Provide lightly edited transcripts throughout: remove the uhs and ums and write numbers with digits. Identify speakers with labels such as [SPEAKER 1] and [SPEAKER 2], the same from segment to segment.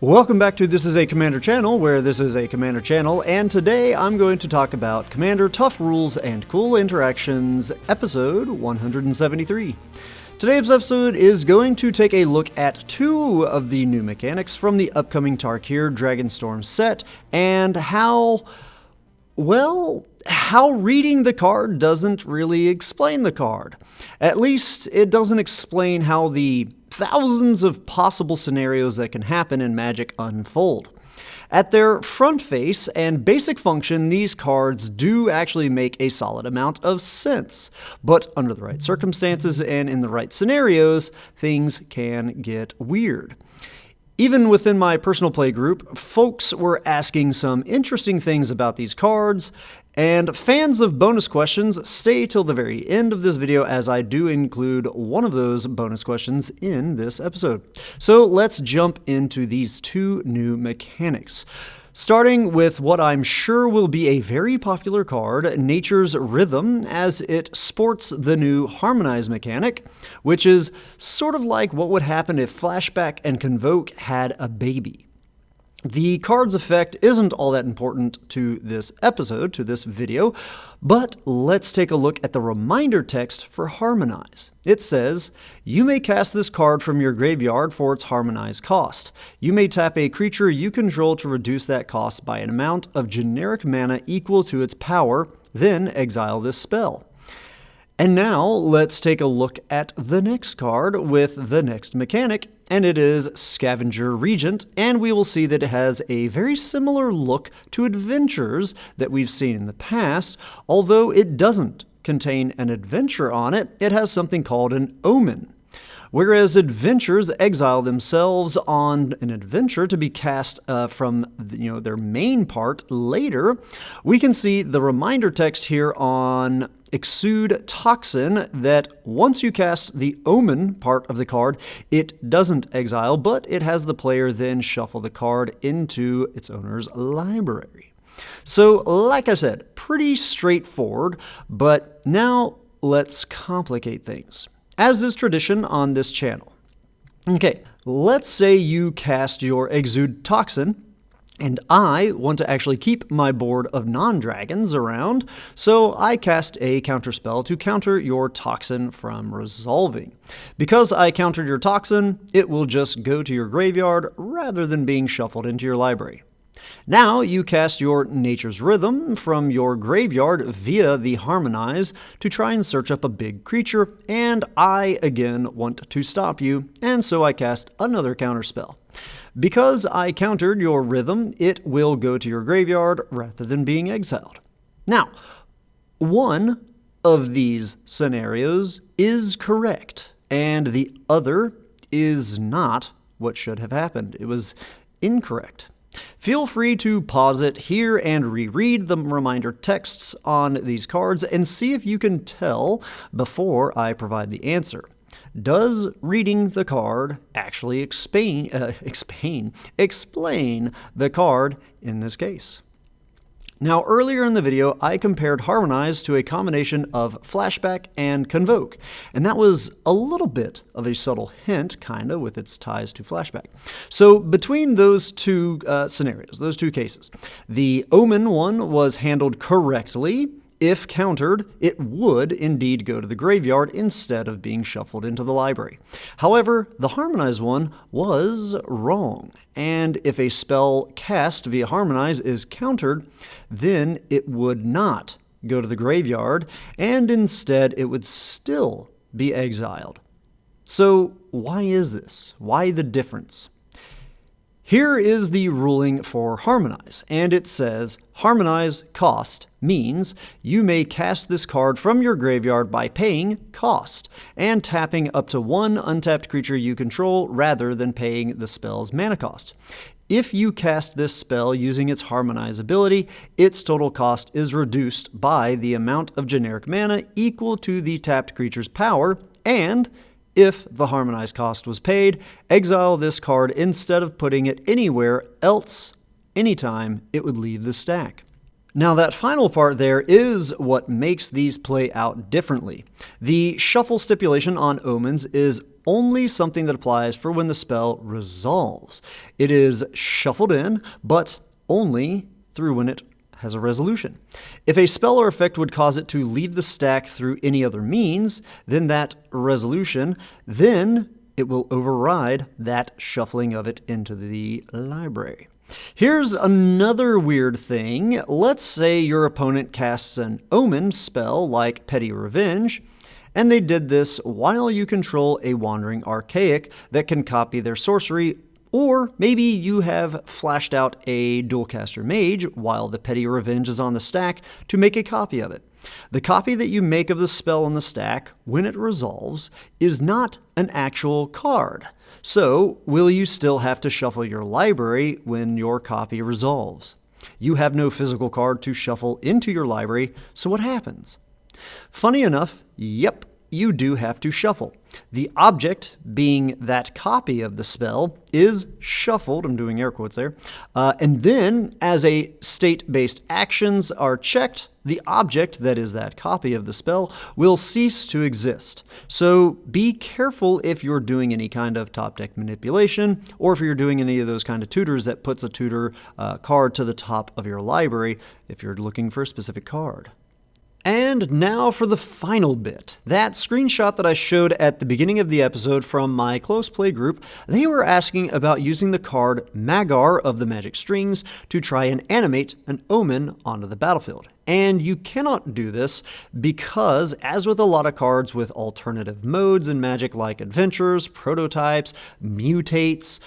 [SPEAKER 1] Welcome back to This Is a Commander channel, where this is a Commander channel, and today I'm going to talk about Commander Tough Rules and Cool Interactions, episode 173. Today's episode is going to take a look at two of the new mechanics from the upcoming Tarkir Dragonstorm set, and how reading the card doesn't really explain the card. At least, it doesn't explain how the thousands of possible scenarios that can happen in Magic unfold. At their front face and basic function, these cards do actually make a solid amount of sense. But under the right circumstances and in the right scenarios, things can get weird. Even within my personal play group, folks were asking some interesting things about these cards, and fans of bonus questions, stay till the very end of this video as I do include one of those bonus questions in this episode. So let's jump into these two new mechanics. Starting with what I'm sure will be a very popular card, Nature's Rhythm, as it sports the new Harmonize mechanic, which is sort of like what would happen if Flashback and Convoke had a baby. The card's effect isn't all that important to this episode, to this video, but let's take a look at the reminder text for Harmonize. It says, you may cast this card from your graveyard for its Harmonize cost. You may tap a creature you control to reduce that cost by an amount of generic mana equal to its power, then exile this spell. And now, let's take a look at the next card with the next mechanic, and it is Scavenger Regent, and we will see that it has a very similar look to Adventures that we've seen in the past, although it doesn't contain an adventure on it, it has something called an Omen. Whereas Adventures exile themselves on an adventure to be cast from their main part later, we can see the reminder text here on Exude Toxin that once you cast the Omen part of the card, it doesn't exile, but it has the player then shuffle the card into its owner's library. So, like I said, pretty straightforward, but now let's complicate things, as is tradition on this channel. Okay, let's say you cast your Exude Toxin, and I want to actually keep my board of non-dragons around, so I cast a counterspell to counter your Toxin from resolving. Because I countered your Toxin, it will just go to your graveyard rather than being shuffled into your library. Now you cast your Nature's Rhythm from your graveyard via the Harmonize to try and search up a big creature, and I again want to stop you, and so I cast another counterspell. Because I countered your Rhythm, it will go to your graveyard rather than being exiled. Now, one of these scenarios is correct, and the other is not what should have happened. It was incorrect. Feel free to pause it here and reread the reminder texts on these cards and see if you can tell before I provide the answer. Does reading the card actually explain the card in this case? Now, earlier in the video, I compared Harmonize to a combination of Flashback and Convoke, and that was a little bit of a subtle hint, kinda, with its ties to Flashback. So, between those two scenarios, those two cases, the Omen one was handled correctly. If countered, it would indeed go to the graveyard instead of being shuffled into the library. However, the Harmonize one was wrong, and if a spell cast via Harmonize is countered, then it would not go to the graveyard, and instead it would still be exiled. So why is this? Why the difference? Here is the ruling for Harmonize, and it says, Harmonize cost means you may cast this card from your graveyard by paying cost, and tapping up to one untapped creature you control rather than paying the spell's mana cost. If you cast this spell using its Harmonize ability, its total cost is reduced by the amount of generic mana equal to the tapped creature's power, and if the Harmonize cost was paid, exile this card instead of putting it anywhere else anytime it would leave the stack. Now that final part there is what makes these play out differently. The shuffle stipulation on Omens is only something that applies for when the spell resolves. It is shuffled in, but only through when it has a resolution. If a spell or effect would cause it to leave the stack through any other means than that resolution, then it will override that shuffling of it into the library. Here's another weird thing. Let's say your opponent casts an Omen spell like Petty Revenge, and they did this while you control a Wandering Archaic that can copy their sorcery, or maybe you have flashed out a Dualcaster Mage while the Petty Revenge is on the stack to make a copy of it. The copy that you make of the spell on the stack, when it resolves, is not an actual card. So, will you still have to shuffle your library when your copy resolves? You have no physical card to shuffle into your library, so what happens? Funny enough, yep, you do have to shuffle. The object, being that copy of the spell, is shuffled, I'm doing air quotes there, and then as a state-based actions are checked, the object, that is that copy of the spell, will cease to exist. So be careful if you're doing any kind of top deck manipulation, or if you're doing any of those kind of tutors that puts a tutor card to the top of your library if you're looking for a specific card. And now for the final bit. That screenshot that I showed at the beginning of the episode from my close play group, they were asking about using the card Magar of the Magic Strings to try and animate an Omen onto the battlefield. And you cannot do this because, as with a lot of cards with alternative modes in Magic like Adventures, Prototypes, Mutates,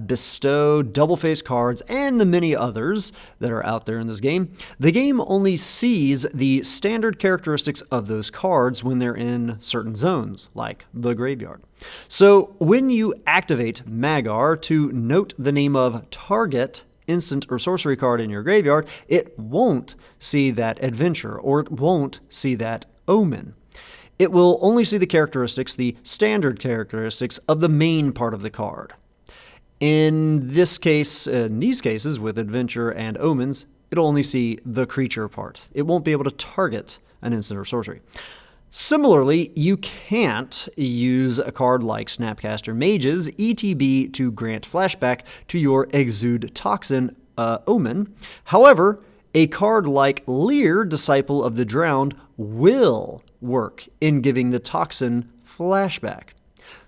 [SPEAKER 1] Bestow, Double-Face cards, and the many others that are out there in this game, the game only sees the standard characteristics of those cards when they're in certain zones, like the graveyard. So when you activate Magar to note the name of target instant or sorcery card in your graveyard, it won't see that adventure, or it won't see that Omen. It will only see the characteristics, the standard characteristics of the main part of the card. In this case, in these cases with adventure and omens, it'll only see the creature part. It won't be able to target an instant or sorcery. Similarly, you can't use a card like Snapcaster Mage's ETB to grant flashback to your Exude Toxin Omen. However, a card like Lier, Disciple of the Drowned, will work in giving the Toxin flashback.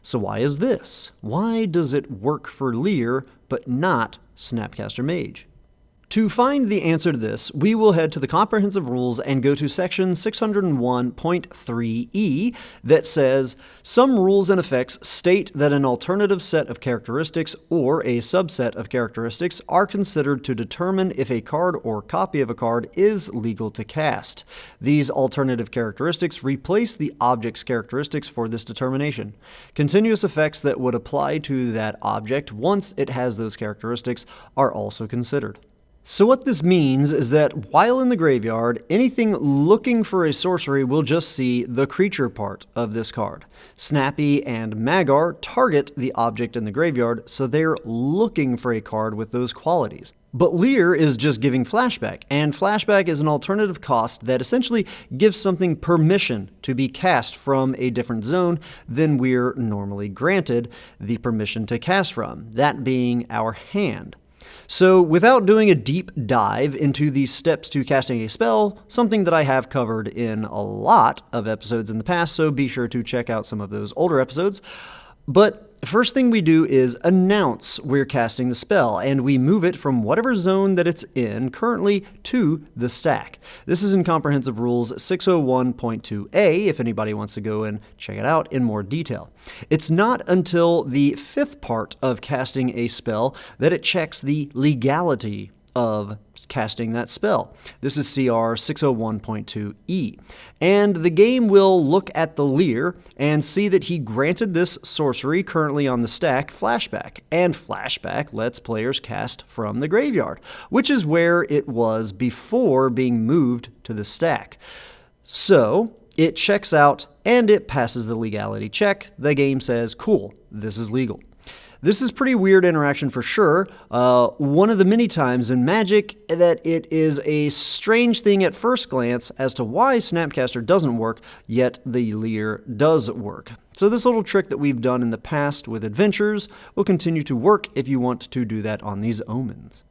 [SPEAKER 1] So why is this? Why does it work for Lier but not Snapcaster Mage? To find the answer to this, we will head to the comprehensive rules and go to section 601.3e that says, some rules and effects state that an alternative set of characteristics or a subset of characteristics are considered to determine if a card or copy of a card is legal to cast. These alternative characteristics replace the object's characteristics for this determination. Continuous effects that would apply to that object once it has those characteristics are also considered. So what this means is that while in the graveyard, anything looking for a sorcery will just see the creature part of this card. Snappy and Magar target the object in the graveyard, so they're looking for a card with those qualities. But Lier is just giving flashback, and flashback is an alternative cost that essentially gives something permission to be cast from a different zone than we're normally granted the permission to cast from, that being our hand. So without doing a deep dive into the steps to casting a spell, something that I have covered in a lot of episodes in the past, so be sure to check out some of those older episodes. But first thing we do is announce we're casting the spell, and we move it from whatever zone that it's in currently to the stack. This is in Comprehensive Rules 601.2a, if anybody wants to go and check it out in more detail. It's not until the fifth part of casting a spell that it checks the legality of casting that spell. This is CR 601.2e. And the game will look at the Lier and see that he granted this sorcery currently on the stack flashback. And flashback lets players cast from the graveyard, which is where it was before being moved to the stack. So it checks out and it passes the legality check. The game says, cool, this is legal. This is pretty weird interaction for sure. One of the many times in Magic that it is a strange thing at first glance as to why Snapcaster doesn't work, yet the Lier does work. So this little trick that we've done in the past with adventures will continue to work if you want to do that on these Omens.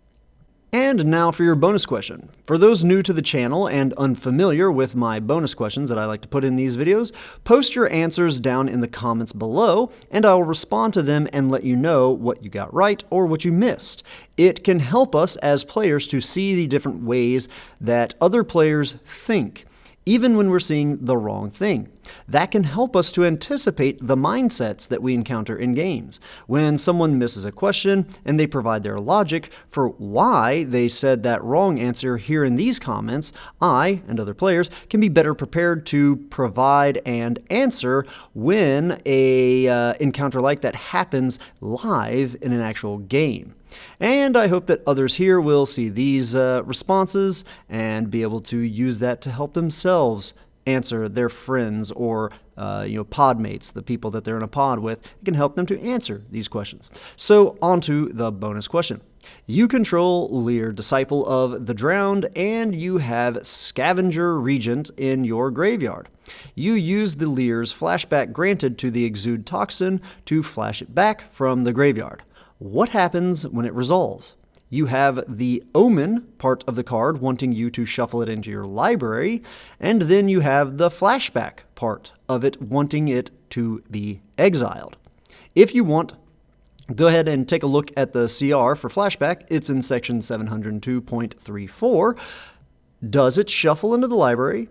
[SPEAKER 1] And now for your bonus question. For those new to the channel and unfamiliar with my bonus questions that I like to put in these videos, post your answers down in the comments below, and I'll respond to them and let you know what you got right or what you missed. It can help us as players to see the different ways that other players think, even when we're seeing the wrong thing. That can help us to anticipate the mindsets that we encounter in games. When someone misses a question and they provide their logic for why they said that wrong answer here in these comments, I and other players can be better prepared to provide and answer when a encounter like that happens live in an actual game. And I hope that others here will see these responses and be able to use that to help themselves answer their friends or pod mates, the people that they're in a pod with. It can help them to answer these questions. So on to the bonus question. You control Lier, Disciple of the Drowned, and you have Scavenger, Regent in your graveyard. You use the Lier's flashback granted to the Exude Toxin to flash it back from the graveyard. What happens when it resolves? You have the Omen part of the card wanting you to shuffle it into your library, and then you have the flashback part of it wanting it to be exiled. If you want, go ahead and take a look at the CR for flashback. It's in section 702.34. Does it shuffle into the library?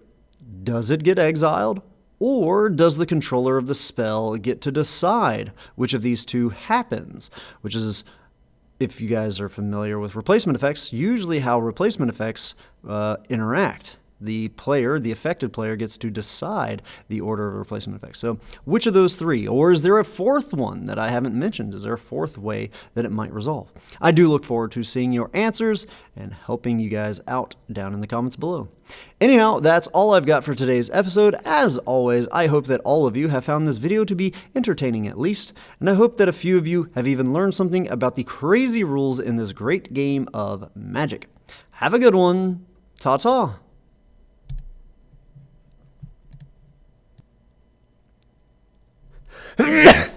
[SPEAKER 1] Does it get exiled? Or does the controller of the spell get to decide which of these two happens? Which is, if you guys are familiar with replacement effects, usually how replacement effects interact. The player, the affected player, gets to decide the order of replacement effects. So which of those three? Or is there a fourth one that I haven't mentioned? Is there a fourth way that it might resolve? I do look forward to seeing your answers and helping you guys out down in the comments below. Anyhow, that's all I've got for today's episode. As always, I hope that all of you have found this video to be entertaining at least, and I hope that a few of you have even learned something about the crazy rules in this great game of Magic. Have a good one. Ta-ta. Yeah.